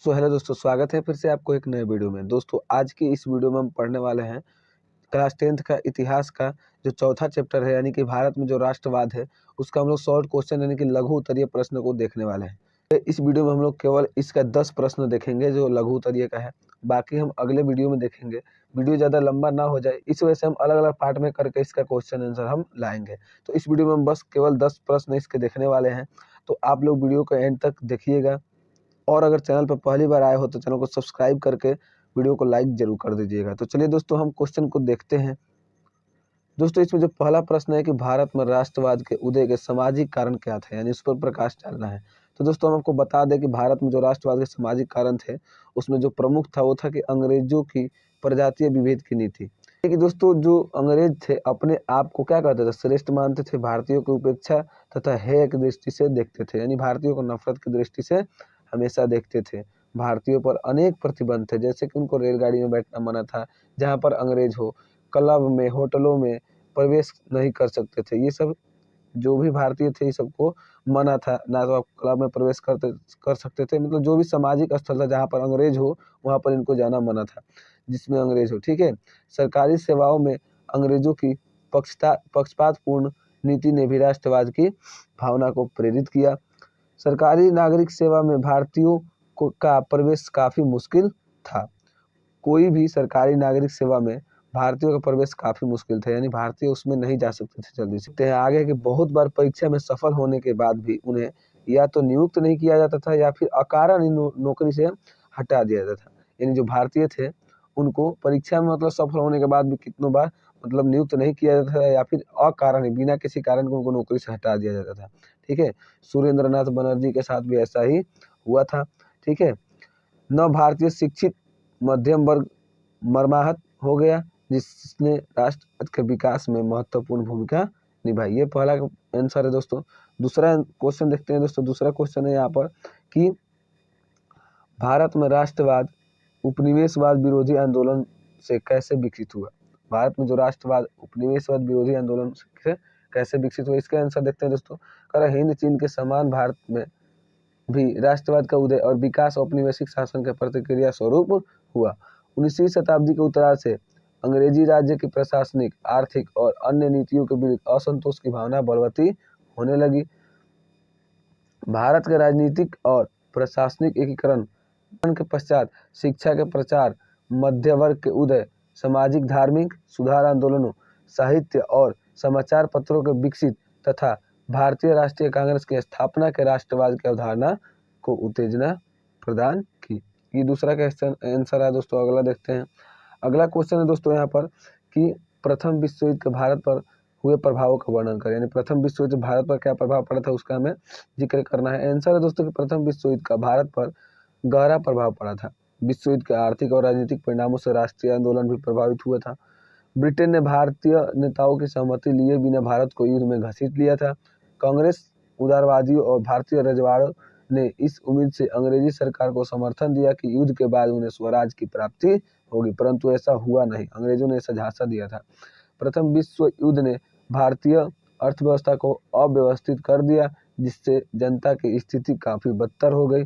Hello दोस्तों, स्वागत है फिर से आपको एक नए वीडियो में। दोस्तों आज की इस वीडियो में हम पढ़ने वाले हैं क्लास 10th का इतिहास का जो चौथा चैप्टर है, यानी कि भारत में जो राष्ट्रवाद है उसका हम लोग शॉर्ट क्वेश्चन यानी कि लघु उत्तरीय प्रश्न को देखने वाले हैं। तो इस वीडियो में हम लोग केवल इसका 10 प्रश्न देखेंगे जो लघु उत्तरीय का है, बाकी हम अगले वीडियो में देखेंगे। वीडियो ज़्यादा लंबा ना हो जाए इस वजह से हम अलग अलग पार्ट में करके इसका क्वेश्चन आंसर हम लाएंगे। तो इस वीडियो में हम बस केवल 10 प्रश्न इसके देखने वाले हैं, तो आप लोग वीडियो को एंड तक देखिएगा। और अगर चैनल पर पहली बार आए हो तो चैनल को सब्सक्राइब करके वीडियो को लाइक जरूर कर दीजिएगा। तो चलिए दोस्तों हम क्वेश्चन को देखते हैं। दोस्तों इसमें जो पहला प्रश्न है कि भारत में राष्ट्रवाद के उदय के सामाजिक कारण क्या थे, यानी इस पर प्रकाश डालना है। तो दोस्तों हम आपको बता दें कि भारत में जो राष्ट्रवाद के सामाजिक कारण थे उसमें जो प्रमुख था वो था कि अंग्रेजों की प्रजातीय विभेद की नीति। कि दोस्तों जो अंग्रेज थे अपने आप को क्या कहते थे, श्रेष्ठ मानते थे, भारतीयों की उपेक्षा तथा हेय की दृष्टि से देखते थे, यानी भारतीयों को नफरत की दृष्टि से हमेशा देखते थे। भारतीयों पर अनेक प्रतिबंध थे, जैसे कि उनको रेलगाड़ी में बैठना मना था, जहाँ पर अंग्रेज हो, क्लब में, होटलों में प्रवेश नहीं कर सकते थे। ये सब जो भी भारतीय थे ये सबको मना था, ना तो आप क्लब में प्रवेश कर सकते थे, मतलब जो भी सामाजिक स्थल था जहाँ पर अंग्रेज हो वहाँ पर इनको जाना मना था, जिसमें अंग्रेज हो। ठीक है। सरकारी सेवाओं में अंग्रेजों की पक्षपातपूर्ण नीति ने भी राष्ट्रवाद की भावना को प्रेरित किया। सरकारी नागरिक सेवा में भारतीयों का प्रवेश काफी मुश्किल था। कोई भी सरकारी नागरिक सेवा में भारतीयों का प्रवेश काफी मुश्किल था, यानी भारतीय उसमें नहीं जा सकते थे जल्दी से। देखते हैं आगे कि बहुत बार परीक्षा में सफल होने के बाद भी उन्हें या तो नियुक्त नहीं किया जाता था या फिर अकारण नौकरी से हटा दिया जाता था। यानी जो भारतीय थे उनको परीक्षा में मतलब सफल होने के बाद भी कितनों बार मतलब नियुक्त नहीं किया जाता था या फिर अकारण बिना किसी कारण को उनको नौकरी से हटा दिया जाता था। ठीक है। सुरेंद्रनाथ बनर्जी के साथ भी ऐसा ही हुआ था। ठीक है। न भारतीय शिक्षित मध्यम वर्ग मर्माहत हो गया, जिसने राष्ट्र के विकास में महत्वपूर्ण भूमिका निभाई। ये पहला आंसर है दोस्तों। दूसरा क्वेश्चन देखते हैं दोस्तों। दूसरा क्वेश्चन है यहाँ पर कि भारत में राष्ट्रवाद उपनिवेशवाद विरोधी आंदोलन से कैसे विकसित हुआ। भारत में जो राष्ट्रवाद उपनिवेशवाद विरोधी आंदोलन से कैसे विकसित हुआ, इसका आंसर देखते हैं दोस्तों। कह हिंद चीन के समान भारत में भी राष्ट्रवाद का उदय और विकास औपनिवेशिक शासन के प्रतिक्रिया स्वरूप हुआ। 19वीं शताब्दी के उत्तरार्ध से अंग्रेजी राज्य की प्रशासनिक, आर्थिक और अन्य नीतियों के विरुद्ध असंतोष की भावना बलवती होने लगी। भारत के राजनीतिक और प्रशासनिक एकीकरण के पश्चात शिक्षा के प्रचार, मध्य वर्ग के उदय, सामाजिक धार्मिक सुधार आंदोलनों, साहित्य और समाचार पत्रों के विकसित तथा भारतीय राष्ट्रीय कांग्रेस की स्थापना के राष्ट्रवाद की अवधारणा को उत्तेजना प्रदान की। ये दूसरा का आंसर है दोस्तों। अगला देखते हैं। अगला क्वेश्चन है दोस्तों यहाँ पर कि प्रथम विश्व युद्ध के भारत पर हुए प्रभावों का वर्णन करें, यानी प्रथम विश्व युद्ध भारत पर क्या प्रभाव पड़ा था उसका हमें जिक्र करना है। आंसर है दोस्तों कि प्रथम विश्व युद्ध का भारत पर गहरा प्रभाव पड़ा था। विश्व युद्ध के आर्थिक और राजनीतिक परिणामों से राष्ट्रीय आंदोलन भी प्रभावित हुआ था। ब्रिटेन ने भारतीय नेताओं की सहमति लिए बिना भारत को युद्ध में घसीट लिया था। कांग्रेस, उदारवादियों और भारतीय रजवाड़ों ने इस उम्मीद से अंग्रेजी सरकार को समर्थन दिया कि युद्ध के बाद उन्हें स्वराज की प्राप्ति होगी, परंतु ऐसा हुआ नहीं। अंग्रेजों ने ऐसा झांसा दिया था। प्रथम विश्व युद्ध ने भारतीय अर्थव्यवस्था को अव्यवस्थित कर दिया, जिससे जनता की स्थिति काफी बदतर हो गई।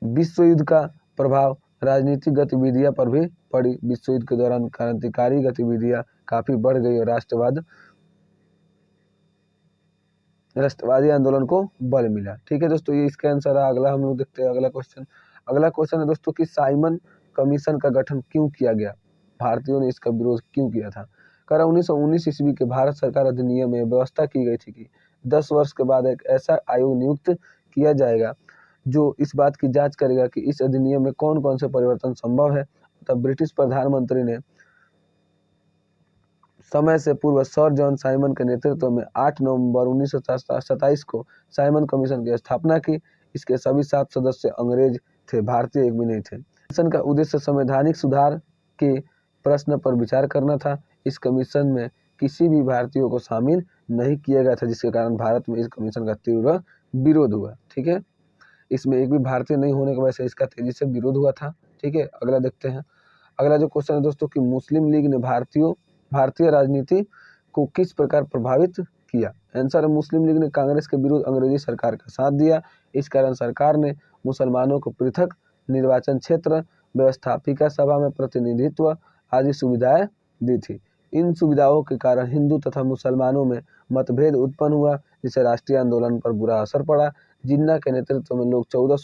विश्व युद्ध का प्रभाव राजनीतिक गतिविधियां पर भी पड़ी। विश्व युद्ध के दौरान क्रांतिकारी गतिविधियां काफी बढ़ गई और राष्ट्रवादी आंदोलन को बल मिला। ठीक है दोस्तों, ये इसका आंसर है। अगला हम लोग देखते हैं अगला क्वेश्चन। अगला क्वेश्चन है दोस्तों कि साइमन कमीशन का गठन क्यों किया गया, भारतीयों ने इसका विरोध क्यों किया था। 1919 ईस्वी के भारत सरकार अधिनियम में व्यवस्था की गई थी कि 10 वर्ष के बाद एक ऐसा आयोग नियुक्त किया जाएगा जो इस बात की जांच करेगा कि इस अधिनियम में कौन कौन से परिवर्तन संभव है। तब ब्रिटिश प्रधानमंत्री ने समय से पूर्व सर जॉन साइमन के नेतृत्व में 8 नवंबर 1927 को साइमन कमीशन की स्थापना की। इसके सभी 7 सदस्य अंग्रेज थे, भारतीय एक भी नहीं थे। कमीशन का उद्देश्य संवैधानिक सुधार के प्रश्न पर विचार करना था। इस कमीशन में किसी भी भारतीयों को शामिल नहीं किया गया था, जिसके कारण भारत में इस कमीशन का तीव्र विरोध हुआ। ठीक है। इसमें एक भी भारतीय नहीं होने की वजह से इसका तेजी से विरोध हुआ था। ठीक है। अगला देखते हैं। अगला जो क्वेश्चन है दोस्तों कि मुस्लिम लीग ने भारतीय राजनीति को किस प्रकार प्रभावित किया। आंसर है मुस्लिम लीग ने कांग्रेस के विरुद्ध अंग्रेजी सरकार का साथ दिया। इस कारण सरकार ने मुसलमानों को पृथक निर्वाचन क्षेत्र, व्यवस्थापिका सभा में प्रतिनिधित्व आदि सुविधाएं दी थी। इन सुविधाओं के कारण हिंदू तथा मुसलमानों में मतभेद उत्पन्न हुआ, जिससे राष्ट्रीय आंदोलन पर बुरा असर पड़ा। जिन्ना के नेतृत्व में लोग 14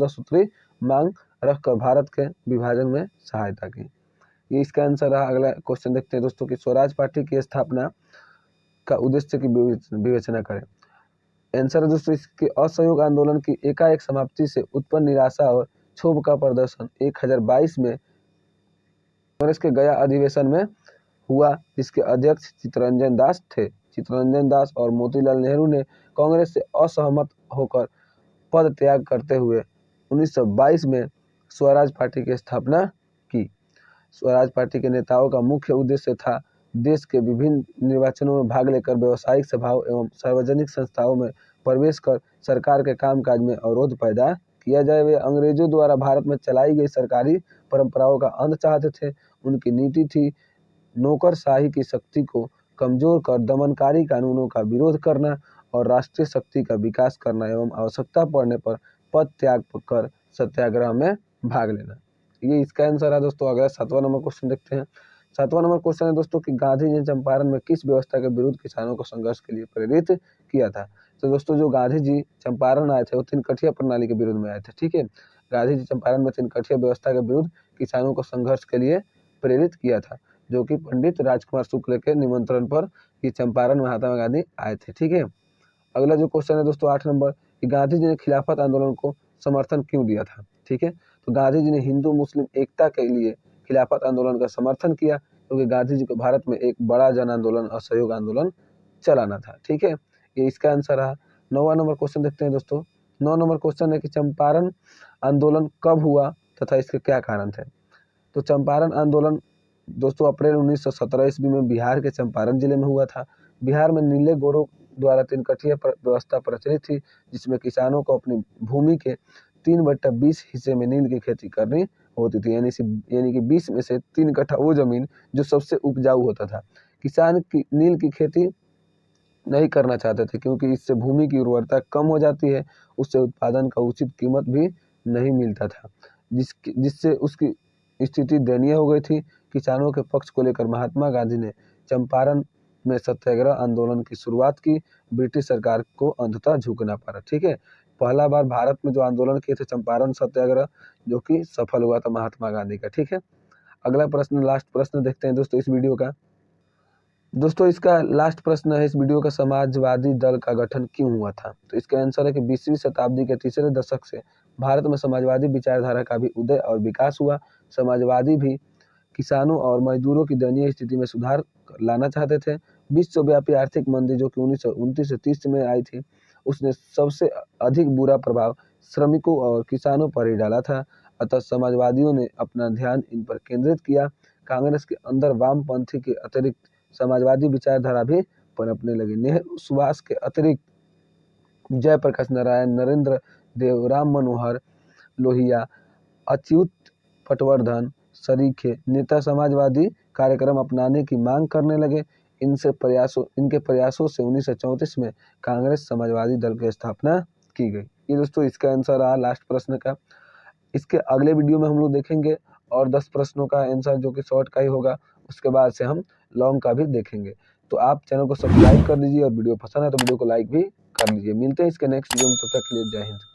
सूत्री मांग रखकर भारत के विभाजन में सहायता की। ये इसका आंसर रहा। अगला क्वेश्चन देखते हैं दोस्तों कि स्वराज पार्टी की स्थापना का उद्देश्य की विवेचना करें। आंसर है दोस्तों इसके असहयोग आंदोलन की एकाएक समाप्ति से उत्पन्न निराशा और क्षोभ का प्रदर्शन 1022 में कांग्रेस के गया अधिवेशन में हुआ, जिसके अध्यक्ष चित्तरंजन दास थे। चित्तरंजन दास और मोतीलाल नेहरू ने कांग्रेस से असहमत होकर पद त्याग करते हुए 1922 में स्वराज पार्टी की स्थापना की। स्वराज पार्टी के नेताओं का मुख्य उद्देश्य था देश के विभिन्न निर्वाचनों में भाग लेकर व्यावसायिक सभाओं एवं सार्वजनिक संस्थाओं में प्रवेश कर सरकार के कामकाज में अवरोध पैदा किया जाए। वे अंग्रेजों द्वारा भारत में चलाई गई सरकारी परंपराओं का अंत चाहते थे। उनकी नीति थी नौकरशाही की शक्ति को कमजोर कर दमनकारी कानूनों का विरोध करना और राष्ट्रीय शक्ति का विकास करना एवं आवश्यकता पड़ने पर पद त्याग कर सत्याग्रह में भाग लेना। ये इसका आंसर है दोस्तों। अगला 7वां नंबर क्वेश्चन देखते हैं। 7वां नंबर क्वेश्चन है दोस्तों कि गांधी जी ने चंपारण में किस व्यवस्था के विरुद्ध किसानों को संघर्ष के लिए प्रेरित किया था। तो दोस्तों जो गांधी जी चंपारण आए थे वो तीन कठिया प्रणाली के विरुद्ध में आए थे। ठीक है, गांधी जी चंपारण में तीन कठिया व्यवस्था के विरुद्ध किसानों को संघर्ष के लिए प्रेरित किया था, जो कि पंडित राजकुमार शुक्ल के निमंत्रण पर ये चंपारण महात्मा गांधी आए थे। ठीक है, अगला जो क्वेश्चन है दोस्तों 8 नंबर कि गांधी जी ने खिलाफत आंदोलन को समर्थन क्यों दिया था। ठीक है, तो गांधी जी ने हिंदू मुस्लिम एकता के लिए खिलाफत आंदोलन का समर्थन किया, क्योंकि गांधी जी को भारत में एक बड़ा जन आंदोलन असहयोग आंदोलन चलाना था। ठीक है, ये इसका आंसर रहा। 9वां नंबर क्वेश्चन देखते हैं दोस्तों। 9 नंबर क्वेश्चन है कि चंपारण आंदोलन कब हुआ तथा इसके क्या कारण थे। तो चंपारण आंदोलन दोस्तों अप्रैल 1917 ईस्वी में बिहार के चंपारण जिले में हुआ था। बिहार में नीले गोरों द्वारा तीन कठिया व्यवस्था प्रचलित थी, जिसमें किसानों को अपनी भूमि के 3/20 हिस्से में नील की खेती करनी होती थी, यानी कि 20 में से 3 कट्ठा वो जमीन जो सबसे उपजाऊ होता था। किसान की नील की खेती नहीं करना चाहते थे, क्योंकि इससे भूमि की उर्वरता कम हो जाती है, उससे उत्पादन का उचित कीमत भी नहीं मिलता था, जिससे उसकी स्थिति दयनीय हो गई थी। किसानों के पक्ष को लेकर महात्मा गांधी ने चंपारण में सत्याग्रह आंदोलन की शुरुआत की। ब्रिटिश सरकार को अंततः झुकना पड़ा। ठीक है, पहला बार भारत में जो आंदोलन किए थे चंपारण सत्याग्रह, जो कि सफल हुआ था महात्मा गांधी का। ठीक है, अगला प्रश्न, लास्ट प्रश्न देखते हैं दोस्तों इस वीडियो का। दोस्तों इसका लास्ट प्रश्न है इस वीडियो का, समाजवादी दल का गठन क्यों हुआ था। तो इसका आंसर है कि 20वीं शताब्दी के तीसरे दशक से भारत में समाजवादी विचारधारा का भी उदय और विकास हुआ। समाजवादी भी किसानों और मजदूरों की दयनीय स्थिति में सुधार लाना चाहते थे। विश्वव्यापी आर्थिक मंदी जो कि 1929 से 30 में आई थी, उसने सबसे अधिक बुरा प्रभाव श्रमिकों और किसानों पर ही डाला था। अतः समाजवादियों ने अपना ध्यान इन पर केंद्रित किया। कांग्रेस के अंदर वामपंथी के अतिरिक्त समाजवादी विचारधारा भी पनपने लगी। नेहरू सुभाष के अतिरिक्त जयप्रकाश नारायण, नरेंद्र देव, राम मनोहर लोहिया, अच्युत पटवर्धन सरीखे नेता समाजवादी कार्यक्रम अपनाने की मांग करने लगे। इनके प्रयासों से 1934 में कांग्रेस समाजवादी दल की स्थापना की गई। ये दोस्तों इसका आंसर रहा लास्ट प्रश्न का। इसके अगले वीडियो में हम लोग देखेंगे और 10 प्रश्नों का आंसर जो कि शॉर्ट का ही होगा, उसके बाद से हम लॉन्ग का भी देखेंगे। तो आप चैनल को सब्सक्राइब कर लीजिए और वीडियो पसंद है तो वीडियो को लाइक भी कर लीजिए। मिलते हैं इसके नेक्स्ट वीडियो में, तब तक के लिए जय हिंद।